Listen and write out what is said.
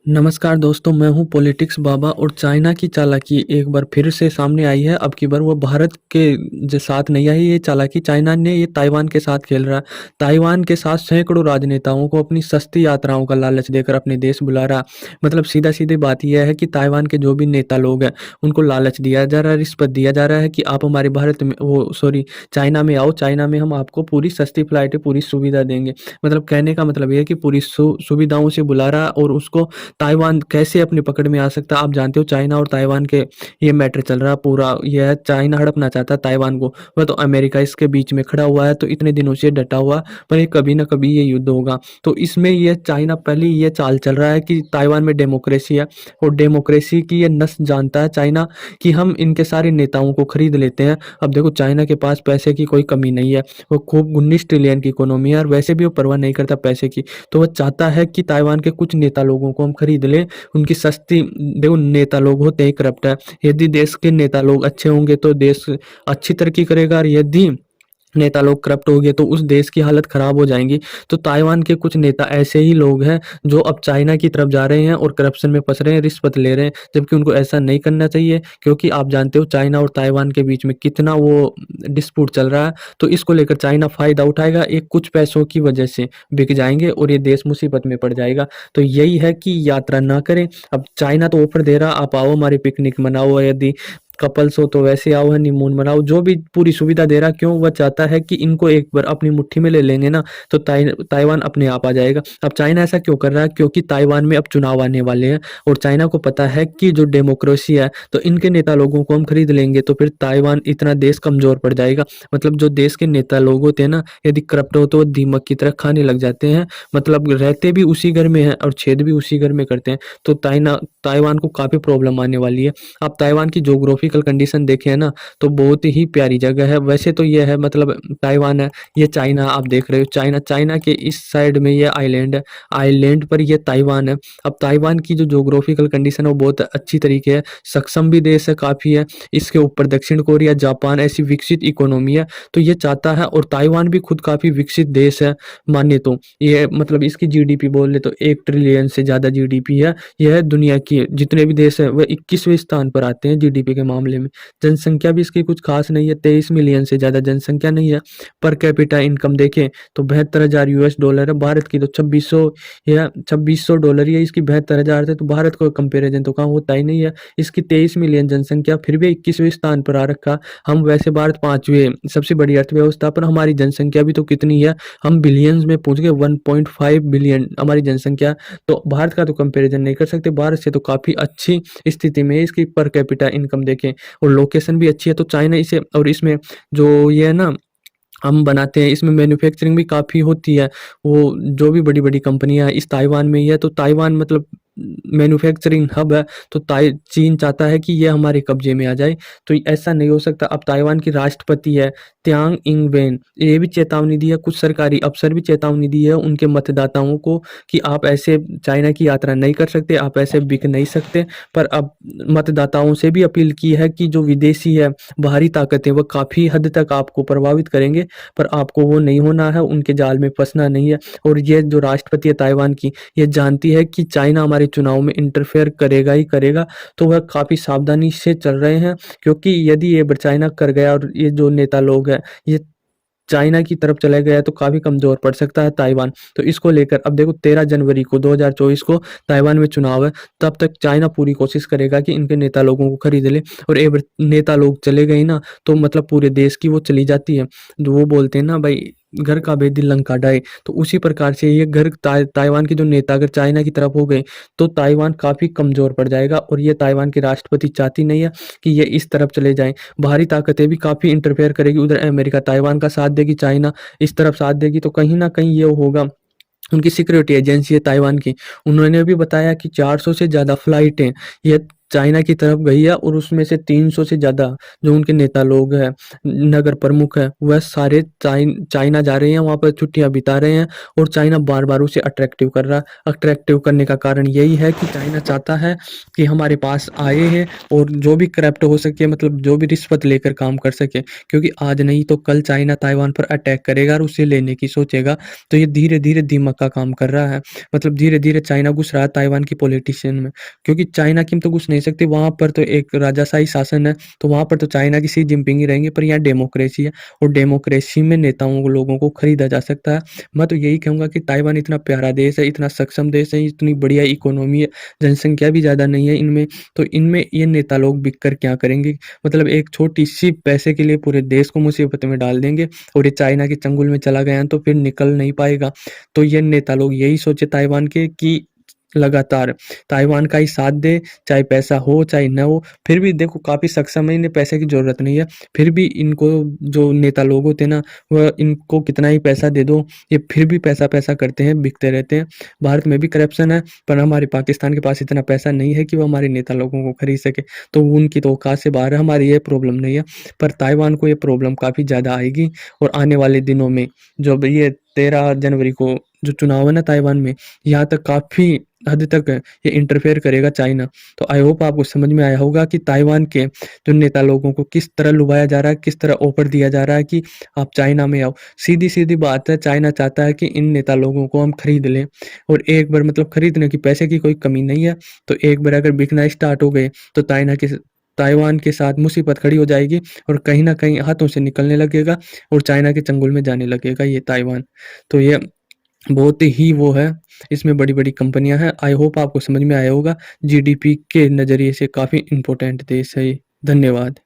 नमस्कार दोस्तों, मैं हूँ पॉलिटिक्स बाबा और चाइना की चालाकी एक बार फिर से सामने आई है। अब की बार वो भारत के साथ नहीं आई, ये चालाकी चाइना ने ये ताइवान के साथ खेल रहा है। ताइवान के साथ सैकड़ों राजनेताओं को अपनी सस्ती यात्राओं का लालच देकर अपने देश बुला रहा। मतलब सीधा सीधी बात यह है कि ताइवान के जो भी नेता लोग हैं उनको लालच दिया जा रहा है, रिश्वत दिया जा रहा है कि आप हमारे भारत में वो सॉरी चाइना में आओ, चाइना में हम आपको पूरी सस्ती फ्लाइटें पूरी सुविधा देंगे। मतलब कहने का मतलब ये है कि पूरी सुविधाओं से बुला रहा है और उसको ताइवान कैसे अपनी पकड़ में आ सकता है। आप जानते हो चाइना और ताइवान के ये मैटर चल रहा है पूरा, यह चाइना हड़पना चाहता है ताइवान को। वह तो अमेरिका इसके बीच में खड़ा हुआ है, तो इतने दिनों से डटा हुआ, पर ये कभी ना कभी ये युद्ध होगा। तो इसमें ये चाइना पहले ये चाल चल रहा है कि ताइवान में डेमोक्रेसी है और डेमोक्रेसी की ये नस जानता है चाइना कि हम इनके सारे नेताओं को खरीद लेते हैं। अब देखो चाइना के पास पैसे की कोई कमी नहीं है, वो खूब 19 ट्रिलियन की इकोनॉमी है और वैसे भी वो परवाह नहीं करता पैसे की। तो वह चाहता है कि ताइवान के कुछ नेता लोगों को हम खरीद लें, उनकी सस्ती। देखो नेता लोग होते ही करप्ट है। यदि देश के नेता लोग अच्छे होंगे तो देश अच्छी तरक्की करेगा, और यदि नेता लोग करप्ट हो गए तो उस देश की हालत खराब हो जाएंगी। तो ताइवान के कुछ नेता ऐसे ही लोग हैं जो अब चाइना की तरफ जा रहे हैं और करप्शन में फंस रहे हैं, रिश्वत ले रहे हैं, जबकि उनको ऐसा नहीं करना चाहिए। क्योंकि आप जानते हो चाइना और ताइवान के बीच में कितना वो डिस्प्यूट चल रहा है। तो इसको लेकर चाइना फायदा उठाएगा, एक कुछ पैसों की वजह से बिक जाएंगे और ये देश मुसीबत में पड़ जाएगा। तो यही है कि यात्रा ना करें। अब चाइना तो ऑफर दे रहा, आप आओ हमारी पिकनिक मनाओ, यदि कपल्स हो तो वैसे आओ, हनीमून मनाओ, जो भी पूरी सुविधा दे रहा। क्यों? वह चाहता है कि इनको एक बार अपनी मुट्ठी में ले लेंगे ना, तो ताइवान अपने आप आ जाएगा। अब चाइना ऐसा क्यों कर रहा है? क्योंकि ताइवान में अब चुनाव आने वाले हैं और चाइना को पता है कि जो डेमोक्रेसी है, तो इनके नेता लोगों को हम खरीद लेंगे तो फिर ताइवान इतना देश कमजोर पड़ जाएगा। मतलब जो देश के नेता लोग होते हैं ना, यदि करप्ट हो तो वो दीमक की तरह खाने लग जाते हैं। मतलब रहते भी उसी घर में हैं और छेद भी उसी घर में करते हैं। तो ताइवान को काफी प्रॉब्लम आने वाली है। आप ताइवान की ज्योग्राफिकल कंडीशन देखें है ना, तो बहुत ही प्यारी जगह है। वैसे तो ये है, मतलब ताइवान है, ये चाइना आप देख रहे हो, चाइना चाइना के इस साइड में ये आइलैंड है, आइलैंड पर ये ताइवान है। अब ताइवान की जो ज्योग्राफिकल कंडीशन है वो बहुत अच्छी तरीके है, सक्षम भी देश है काफी है। इसके ऊपर दक्षिण कोरिया, जापान ऐसी विकसित इकोनॉमी है। तो ये चाहता है, और ताइवान भी खुद काफी विकसित देश है माने तो। ये मतलब इसकी जीडीपी बोल ले तो 1 ट्रिलियन से ज्यादा जीडीपी है। यह दुनिया की जितने भी देश है वह 21वें स्थान पर आते हैं जीडीपी के मामले में। जनसंख्या भी इसकी कुछ खास नहीं है, 23 मिलियन से ज्यादा जनसंख्या नहीं है। पर कैपिटा इनकम देखें तो 72,000 US डॉलर है। भारत की तो 2600 या 2600 डॉलर ही है, इसकी 72,000 है। तो भारत को कंपेरिजन तो कहाँ होता ही नहीं है। इसकी 23 मिलियन जनसंख्या, फिर भी 21वें स्थान पर आ रखा। हम वैसे भारत 5वें सबसे बड़ी अर्थव्यवस्था, पर हमारी जनसंख्या भी तो कितनी है, हम बिलियंस में पहुंच गए, 1.5 बिलियन हमारी जनसंख्या। तो भारत का तो कंपैरिजन नहीं कर सकते, भारत से तो काफ़ी अच्छी स्थिति में है। इसकी पर कैपिटा इनकम देखें और लोकेशन भी अच्छी है। तो चाइना इसे, और इसमें जो ये है ना हम बनाते हैं, इसमें मैन्युफैक्चरिंग भी काफ़ी होती है। वो जो भी बड़ी-बड़ी कंपनियाँ इस ताइवान में ही है। तो ताइवान मतलब मैन्युफैक्चरिंग हब है। तो चीन चाहता है कि ये हमारे कब्जे में आ जाए, तो ऐसा नहीं हो सकता। अब ताइवान की राष्ट्रपति है त्यांग इंग वेन, ये भी चेतावनी दी है, कुछ सरकारी अफसर भी चेतावनी दी है उनके मतदाताओं को कि आप ऐसे चाइना की यात्रा नहीं कर सकते, आप ऐसे बिक नहीं सकते। पर अब मतदाताओं से भी अपील की है कि जो विदेशी है, बाहरी ताकतें, वो काफ़ी हद तक आपको प्रभावित करेंगे, पर आपको वो नहीं होना है, उनके जाल में फंसना नहीं है। और ये जो राष्ट्रपति है ताइवान की, ये जानती है कि चाइना हमारे चुनाव में इंटरफेयर करेगा ही करेगा। तो वह काफ़ी सावधानी से चल रहे हैं, क्योंकि यदि ये चाइना कर गया और ये जो नेता लोग हैं ये चाइना की तरफ चला गया तो काफ़ी कमज़ोर पड़ सकता है ताइवान। तो इसको लेकर अब देखो 13 जनवरी को 2024 को ताइवान में चुनाव है। तब तक चाइना पूरी कोशिश करेगा कि इनके नेता लोगों को खरीद ले। और एक बार नेता लोग चले गए ना, तो मतलब पूरे देश की वो चली जाती है। जो वो बोलते हैं ना भाई, घर का भेदी लंका ढाए। तो उसी प्रकार से ये घर ताइवान के जो नेता अगर चाइना की तरफ हो गए तो ताइवान काफ़ी कमज़ोर पड़ जाएगा। और ये ताइवान की राष्ट्रपति चाहती नहीं है कि ये इस तरफ चले जाएँ। बाहरी ताकतें भी काफ़ी इंटरफेयर करेगी, उधर अमेरिका ताइवान का साथ देगी, चाइना इस तरफ साथ देगी। तो कहीं न कहीं ये होगा। उनकी सिक्योरिटी एजेंसी है ताइवान की, उन्होंने भी बताया कि 400 से ज़्यादा फ्लाइटें ये चाइना की तरफ गई है और उसमें से 300 से ज़्यादा जो उनके नेता लोग हैं, नगर प्रमुख हैं, वह सारे चाइना जा रहे हैं, वहाँ पर छुट्टियाँ बिता रहे हैं और चाइना बार-बार उसे अट्रैक्टिव कर रहा है। अट्रैक्टिव करने का कारण यही है कि चाइना चाहता है कि हमारे पास आए हैं और जो भी करप्ट हो सके, मतलब जो भी रिश्वत लेकर काम कर सके, क्योंकि आज नहीं तो कल चाइना ताइवान पर अटैक करेगा और उसे लेने की सोचेगा। तो ये धीरे-धीरे दिमाग का काम कर रहा है। मतलब धीरे-धीरे चाइना घुस रहा है ताइवान की पॉलिटिशियन में, क्योंकि चाइना की में तो घुस नहीं सकते, वहाँ पर तो एक राजाशाही शासन है, तो वहाँ पर तो चाइना की शी जिनपिंग ही रहेंगे, पर यहाँ डेमोक्रेसी है और डेमोक्रेसी में नेताओं को, लोगों को खरीदा जा सकता है। मैं तो यही कहूँगा कि ताइवान इतना प्यारा देश है, इतना सक्षम देश है, इतनी बढ़िया इकोनॉमी है, जनसंख्या भी ज़्यादा नहीं है इनमें, तो इनमें ये नेता लोग बिक कर क्या करेंगे? मतलब एक छोटी-सी पैसे के लिए पूरे देश को मुसीबत में डाल देंगे और ये चाइना के चंगुल में चला गया तो फिर निकल नहीं पाएगा। तो ये नेता लोग यही सोचे ताइवान के कि लगातार ताइवान का ही साथ दे, चाहे पैसा हो, चाहे ना हो, फिर भी देखो काफ़ी सक्षम है, इन्हें पैसे की ज़रूरत नहीं है, फिर भी इनको जो नेता लोग होते हैं ना, वह इनको कितना ही पैसा दे दो, ये फिर भी पैसा-पैसा करते हैं, बिकते रहते हैं। भारत में भी करप्शन है, पर हमारे पाकिस्तान के पास इतना पैसा नहीं है कि वो हमारे नेता लोगों को खरीद सके, तो उनकी तो औकात से बाहर है, हमारी ये प्रॉब्लम नहीं है। पर ताइवान को ये प्रॉब्लम काफ़ी ज़्यादा आएगी और आने वाले दिनों में जब ये 13 जनवरी को जो चुनाव है ना ताइवान में, यहाँ तक काफ़ी हद तक ये इंटरफेयर करेगा चाइना। तो आई होप आपको समझ में आया होगा कि ताइवान के जो नेता लोगों को किस तरह लुभाया जा रहा है, किस तरह ऑफर दिया जा रहा है कि आप चाइना में आओ। सीधी-सीधी बात है, चाइना चाहता है कि इन नेता लोगों को हम खरीद लें और एक बार मतलब खरीदने की पैसे की कोई कमी नहीं है, तो एक बार अगर बिकना स्टार्ट हो गए तो ताइवान के साथ मुसीबत खड़ी हो जाएगी और कहीं न कहीं हाथों से निकलने लगेगा और चाइना के चंगुल में जाने लगेगा ये ताइवान। तो ये बहुत ही वो है, इसमें बड़ी-बड़ी कंपनियाँ हैं। आई होप आपको समझ में आया होगा। जीडीपी के नज़रिए से काफ़ी इम्पोर्टेंट देश है ये। धन्यवाद।